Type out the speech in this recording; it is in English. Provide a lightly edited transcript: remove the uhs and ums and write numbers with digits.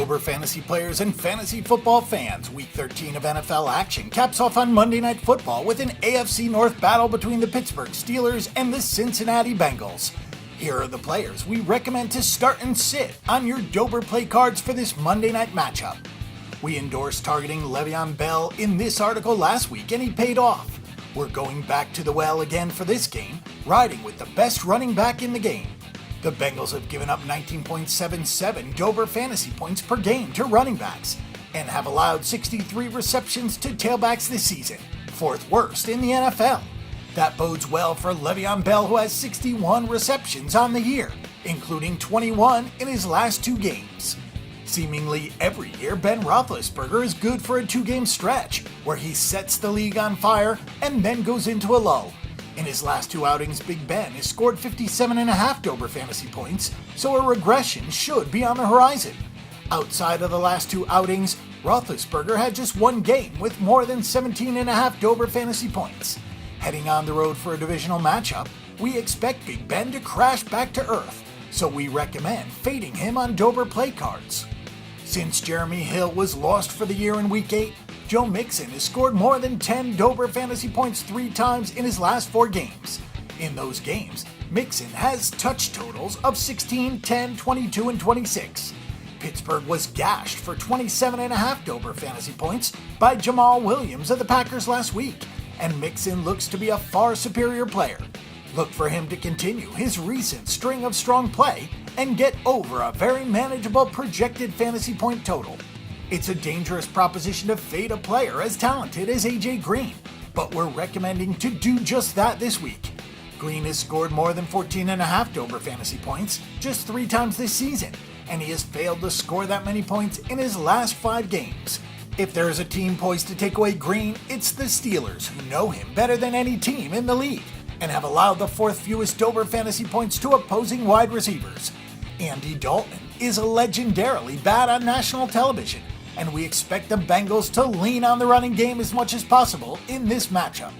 Dober fantasy players and fantasy football fans, Week 13 of NFL action caps off on Monday Night Football with an AFC North battle between the Pittsburgh Steelers and the Cincinnati Bengals. Here are the players we recommend to start and sit on your Dober play cards for this Monday night matchup. We endorsed targeting Le'Veon Bell in this article last week and he paid off. We're going back to the well again for this game, riding with the best running back in the game. The Bengals have given up 19.77 Dober fantasy points per game to running backs and have allowed 63 receptions to tailbacks this season, fourth worst in the NFL. That bodes well for Le'Veon Bell, who has 61 receptions on the year, including 21 in his last two games. Seemingly every year, Ben Roethlisberger is good for a two-game stretch where he sets the league on fire and then goes into a lull. In his last two outings, Big Ben has scored 57.5 Dober fantasy points, so a regression should be on the horizon. Outside of the last two outings, Roethlisberger had just one game with more than 17.5 Dober fantasy points. Heading on the road for a divisional matchup, we expect Big Ben to crash back to earth, so we recommend fading him on Dober play cards. Since Jeremy Hill was lost for the year in Week 8, Joe Mixon has scored more than 10 Dober fantasy points 3 times in his last 4 games. In those games, Mixon has touch totals of 16, 10, 22, and 26. Pittsburgh was gashed for 27.5 Dober fantasy points by Jamal Williams of the Packers last week, and Mixon looks to be a far superior player. Look for him to continue his recent string of strong play and get over a very manageable projected fantasy point total. It's a dangerous proposition to fade a player as talented as AJ Green, but we're recommending to do just that this week. Green has scored more than 14.5 Dober fantasy points just 3 times this season, and he has failed to score that many points in his last 5 games. If there is a team poised to take away Green, it's the Steelers, who know him better than any team in the league, and have allowed the 4th fewest Dober fantasy points to opposing wide receivers. Andy Dalton is legendarily bad on national television, and we expect the Bengals to lean on the running game as much as possible in this matchup.